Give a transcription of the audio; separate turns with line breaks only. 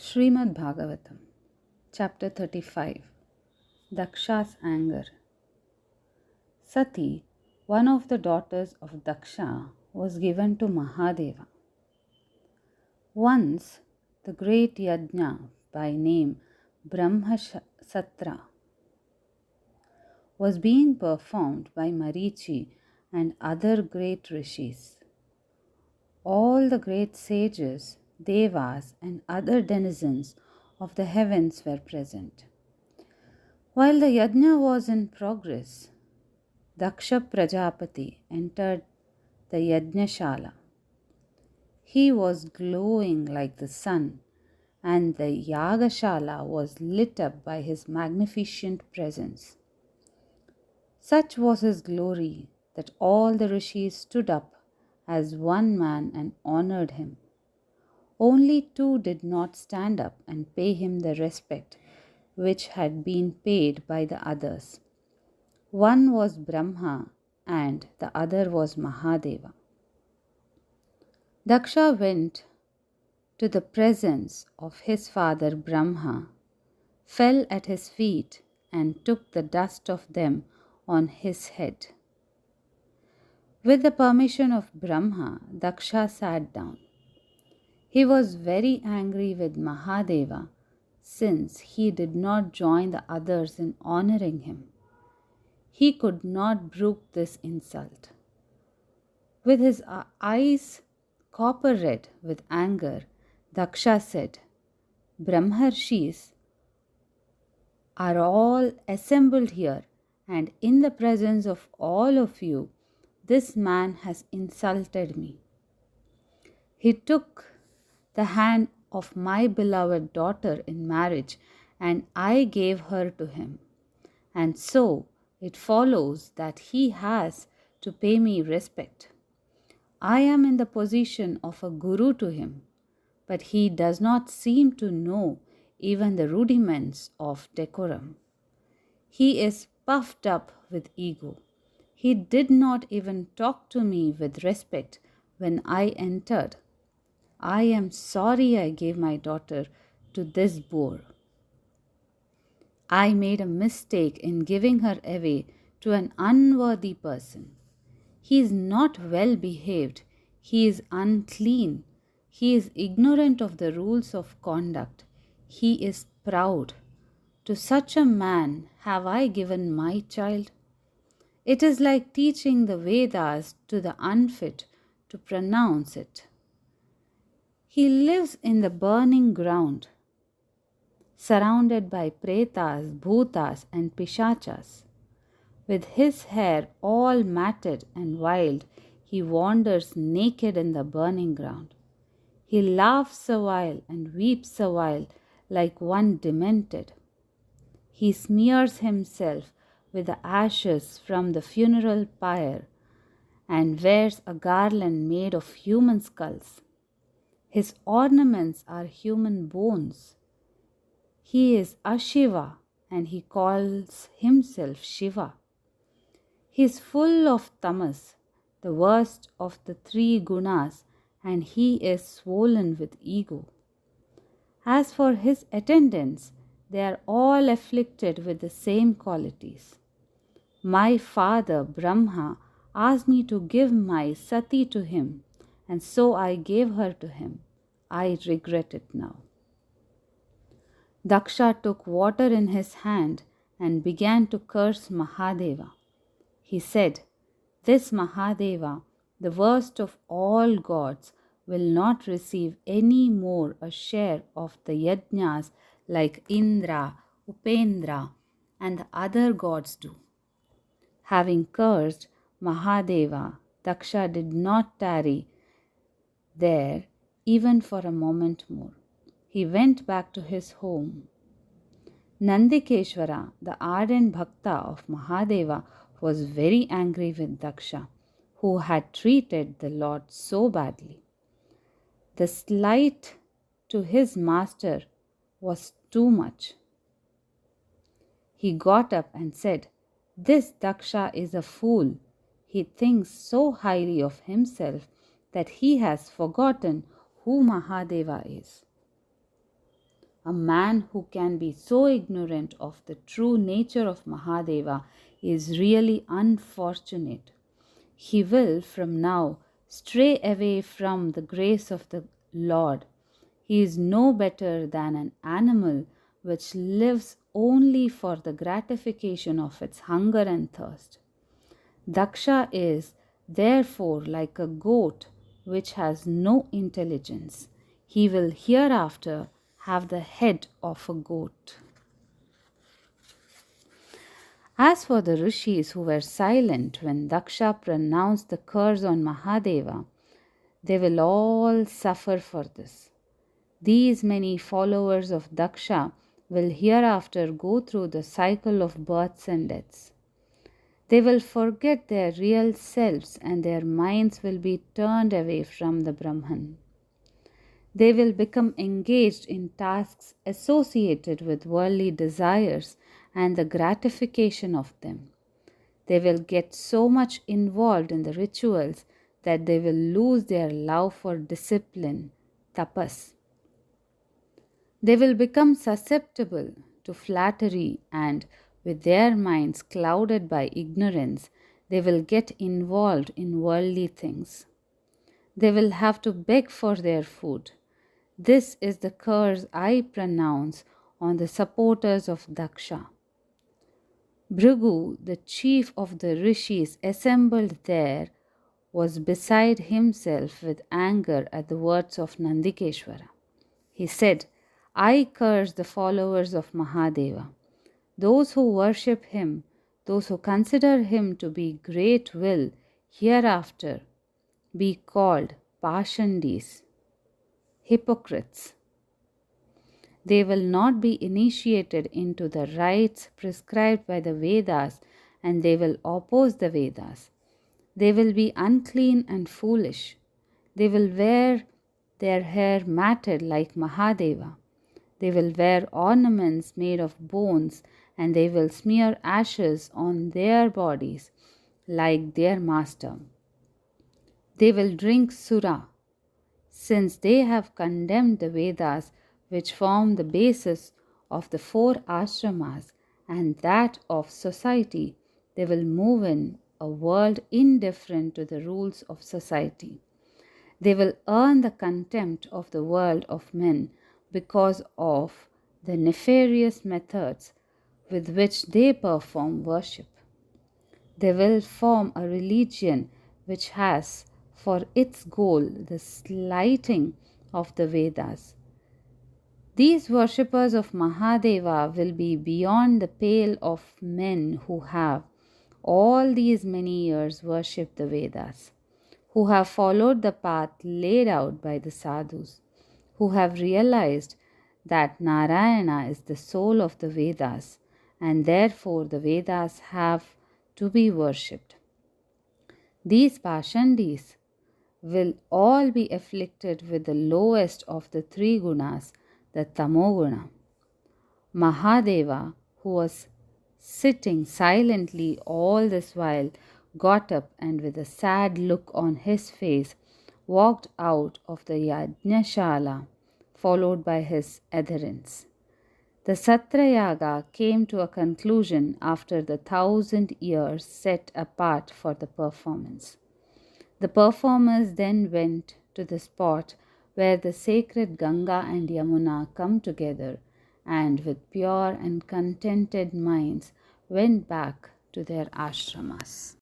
Srimad Bhagavatam, Chapter 35. Daksha's Anger. Sati, one of the daughters of Daksha, was given to Mahadeva. Once, the great yajna by name Brahmasatra was being performed by Marichi and other great rishis. All the great sages, devas, and other denizens of the heavens were present. While the yajna was in progress, Daksha Prajapati entered the yajnashala. He was glowing like the sun, and the yagashala was lit up by his magnificent presence. Such was his glory that all the rishis stood up as one man and honored him. Only two did not stand up and pay him the respect which had been paid by the others. One was Brahma and the other was Mahadeva. Daksha went to the presence of his father Brahma, fell at his feet and took the dust of them on his head. With the permission of Brahma, Daksha sat down. He was very angry with Mahadeva since he did not join the others in honoring him. He could not brook this insult. With his eyes copper red with anger, Daksha said, Brahmarshis are all assembled here, and in the presence of all of you, this man has insulted me. He took the hand of my beloved daughter in marriage, and I gave her to him. And so it follows that he has to pay me respect. I am in the position of a guru to him, but he does not seem to know even the rudiments of decorum. He is puffed up with ego. He did not even talk to me with respect when I entered. I am sorry I gave my daughter to this boor. I made a mistake in giving her away to an unworthy person. He is not well behaved. He is unclean. He is ignorant of the rules of conduct. He is proud. To such a man have I given my child. It is like teaching the Vedas to the unfit to pronounce it. He lives in the burning ground, surrounded by pretas, bhutas, and pishachas. With his hair all matted and wild, he wanders naked in the burning ground. He laughs a while and weeps a while like one demented. He smears himself with the ashes from the funeral pyre and wears a garland made of human skulls. His ornaments are human bones. He is Ashiva and he calls himself Shiva. He is full of tamas, the worst of the three gunas, and he is swollen with ego. As for his attendants, they are all afflicted with the same qualities. My father Brahma asked me to give my Sati to him, and so I gave her to him. I regret it now. Daksha took water in his hand and began to curse Mahadeva. He said, This Mahadeva, the worst of all gods, will not receive any more a share of the yajnas like Indra, Upendra, and the other gods do. Having cursed Mahadeva, Daksha did not tarry there even for a moment more. He went back to his home. Nandikeshwara, the ardent bhakta of Mahadeva, was very angry with Daksha, who had treated the Lord so badly. The slight to his master was too much. He got up and said, This Daksha is a fool. He thinks so highly of himself that he has forgotten who Mahadeva is. A man who can be so ignorant of the true nature of Mahadeva is really unfortunate. He will from now stray away from the grace of the Lord. He is no better than an animal which lives only for the gratification of its hunger and thirst. Daksha is therefore like a goat which has no intelligence. He will hereafter have the head of a goat. As for the rishis who were silent when Daksha pronounced the curse on Mahadeva, they will all suffer for this. These many followers of Daksha will hereafter go through the cycle of births and deaths. They will forget their real selves and their minds will be turned away from the Brahman. They will become engaged in tasks associated with worldly desires and the gratification of them. They will get so much involved in the rituals that they will lose their love for discipline, tapas. They will become susceptible to flattery and, with their minds clouded by ignorance, they will get involved in worldly things. They will have to beg for their food. This is the curse I pronounce on the supporters of Daksha. Bhrigu, the chief of the rishis assembled there, was beside himself with anger at the words of Nandikeshwara. He said, I curse the followers of Mahadeva. Those who worship him, those who consider him to be great will hereafter be called Pashandis, hypocrites. They will not be initiated into the rites prescribed by the Vedas and they will oppose the Vedas. They will be unclean and foolish. They will wear their hair matted like Mahadeva. They will wear ornaments made of bones and they will smear ashes on their bodies like their master. They will drink Sura, since they have condemned the Vedas which form the basis of the 4 ashramas and that of society. They will move in a world indifferent to the rules of society. They will earn the contempt of the world of men because of the nefarious methods with which they perform worship. They will form a religion which has for its goal the slighting of the Vedas. These worshippers of Mahadeva will be beyond the pale of men who have all these many years worshipped the Vedas, who have followed the path laid out by the sadhus, who have realized that Narayana is the soul of the Vedas and therefore the Vedas have to be worshipped. These Pashandis will all be afflicted with the lowest of the 3 gunas, the Tamoguna. Mahadeva, who was sitting silently all this while, got up and with a sad look on his face walked out of the Yajnashala, followed by his adherents. The Satrayaga came to a conclusion after the 1,000 years set apart for the performance. The performers then went to the spot where the sacred Ganga and Yamuna come together and with pure and contented minds went back to their ashramas.